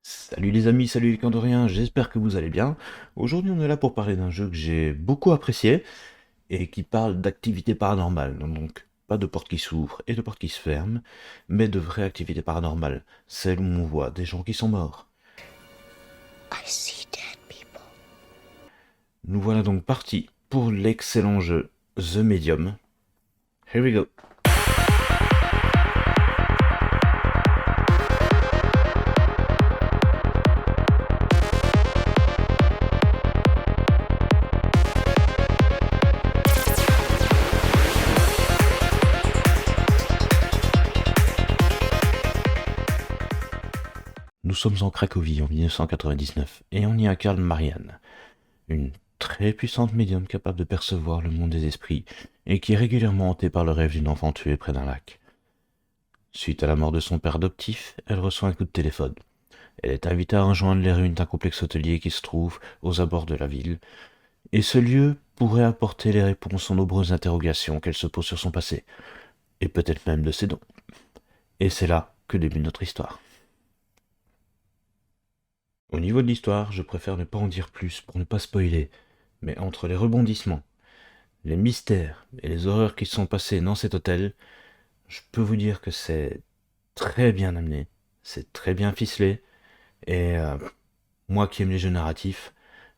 Salut les amis, salut les Candoriens, j'espère que vous allez bien. Aujourd'hui on est là pour parler d'un jeu que j'ai beaucoup apprécié et qui parle d'activités paranormales. Donc pas de portes qui s'ouvrent et de portes qui se ferment, mais de vraies activités paranormales, celles où on voit des gens qui sont morts. I see dead people. Nous voilà donc partis pour l'excellent jeu The Medium. Here we go. Nous sommes en Cracovie en 1999 et on y incarne Marianne, une très puissante médium capable de percevoir le monde des esprits et qui est régulièrement hantée par le rêve d'une enfant tuée près d'un lac. Suite à la mort de son père adoptif, elle reçoit un coup de téléphone. Elle est invitée à rejoindre les ruines d'un complexe hôtelier qui se trouve aux abords de la ville, et ce lieu pourrait apporter les réponses aux nombreuses interrogations qu'elle se pose sur son passé, et peut-être même de ses dons. Et c'est là que débute notre histoire. Au niveau de l'histoire, je préfère ne pas en dire plus pour ne pas spoiler, mais entre les rebondissements, les mystères et les horreurs qui se sont passées dans cet hôtel, je peux vous dire que c'est très bien amené, c'est très bien ficelé, et moi qui aime les jeux narratifs,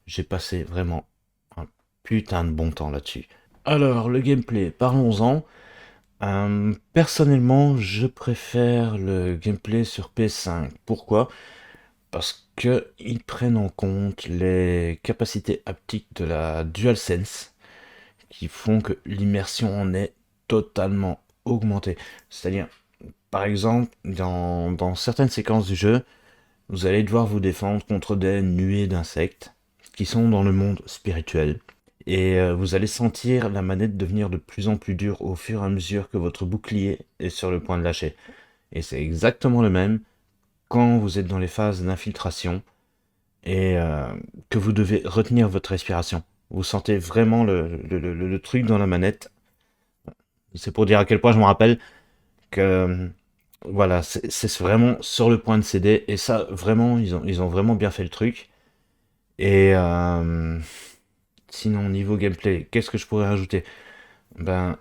j'ai passé vraiment un putain de bon temps là-dessus. Alors, le gameplay, parlons-en. Personnellement, je préfère le gameplay sur PS5. Pourquoi? Parce que ils prennent en compte les capacités haptiques de la DualSense qui font que l'immersion en est totalement augmentée. C'est-à-dire, par exemple, dans certaines séquences du jeu, vous allez devoir vous défendre contre des nuées d'insectes qui sont dans le monde spirituel. Et vous allez sentir la manette devenir de plus en plus dure au fur et à mesure que votre bouclier est sur le point de lâcher. Et c'est exactement le même quand vous êtes dans les phases d'infiltration et que vous devez retenir votre respiration. Vous sentez vraiment le truc dans la manette. C'est pour dire à quel point je me rappelle que voilà, c'est vraiment sur le point de céder. Et ça, vraiment, ils ont vraiment bien fait le truc. Et sinon, niveau gameplay, qu'est-ce que je pourrais rajouter? Ben,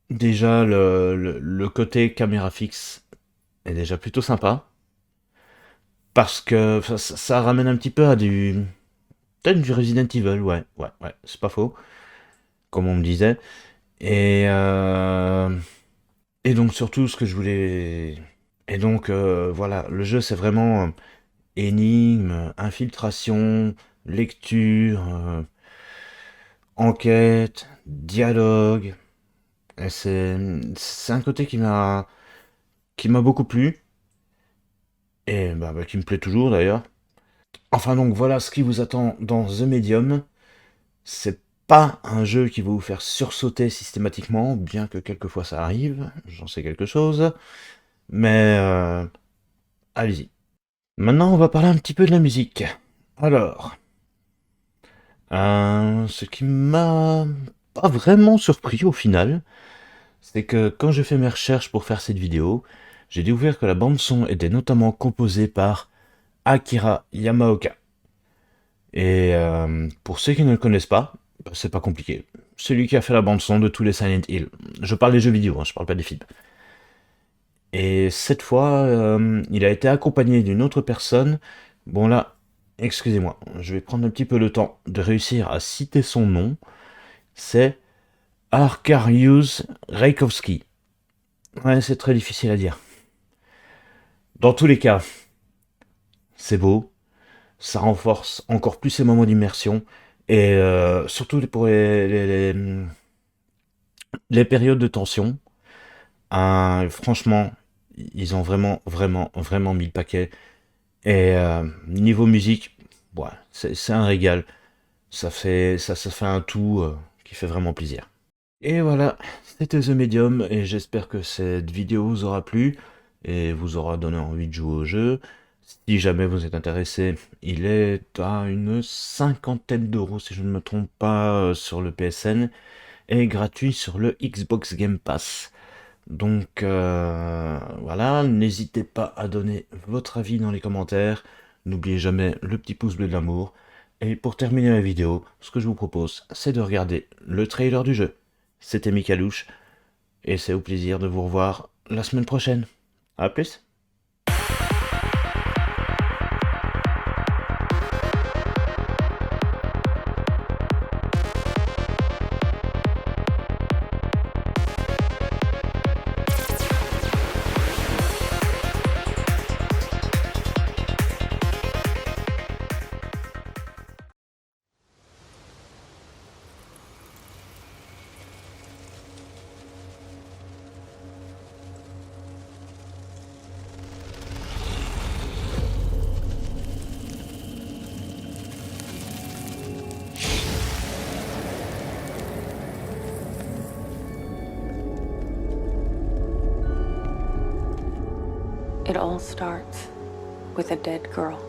déjà, le côté caméra fixe est déjà plutôt sympa. Parce que ça ramène un petit peu à du. Peut-être du Resident Evil, ouais, c'est pas faux. Comme on me disait. Et, et donc, surtout, ce que je voulais. Et donc, voilà, le jeu, c'est vraiment énigme, infiltration, lecture, enquête, dialogue. Et c'est un côté qui m'a beaucoup plu et bah, qui me plaît toujours d'ailleurs. Enfin donc voilà ce qui vous attend dans The Medium. C'est pas un jeu qui va vous faire sursauter systématiquement, bien que quelquefois ça arrive, j'en sais quelque chose, mais allez-y. Maintenant on va parler un petit peu de la musique. Alors, ce qui m'a pas vraiment surpris au final, c'est que quand j'ai fait mes recherches pour faire cette vidéo, j'ai découvert que la bande son était notamment composée par Akira Yamaoka. Et pour ceux qui ne le connaissent pas, bah, c'est pas compliqué. Celui qui a fait la bande son de tous les Silent Hill. Je parle des jeux vidéo, hein, je parle pas des films. Et cette fois, il a été accompagné d'une autre personne. Bon là, excusez-moi, je vais prendre un petit peu le temps de réussir à citer son nom. C'est Arkariusz Reikowski. Ouais, c'est très difficile à dire. Dans tous les cas, c'est beau, ça renforce encore plus ces moments d'immersion, et surtout pour les périodes de tension. Franchement, ils ont vraiment mis le paquet. Et niveau musique, ouais, c'est un régal. Ça fait un tout qui fait vraiment plaisir. Et voilà, c'était The Medium, et j'espère que cette vidéo vous aura plu et vous aura donné envie de jouer au jeu. Si jamais vous êtes intéressé, il est à une cinquantaine d'euros si je ne me trompe pas sur le PSN et gratuit sur le Xbox Game Pass. Donc voilà, n'hésitez pas à donner votre avis dans les commentaires. N'oubliez jamais le petit pouce bleu de l'amour. Et pour terminer la vidéo, ce que je vous propose, c'est de regarder le trailer du jeu. C'était Mikalouche, et c'est au plaisir de vous revoir la semaine prochaine. A plus! It all starts with a dead girl.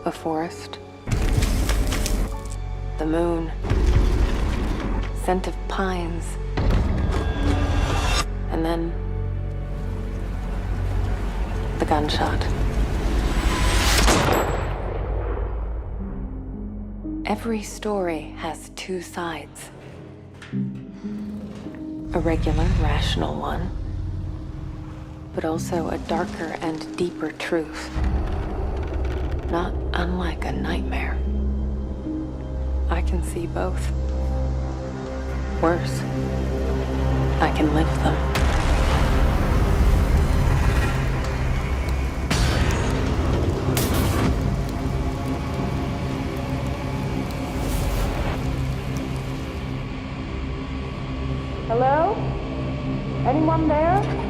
A forest. The moon. Scent of pines. And then the gunshot. Every story has two sides. A regular, rational one, but also a darker and deeper truth, not unlike a nightmare. I can see both. Worse, I can live them. Hello? Anyone there?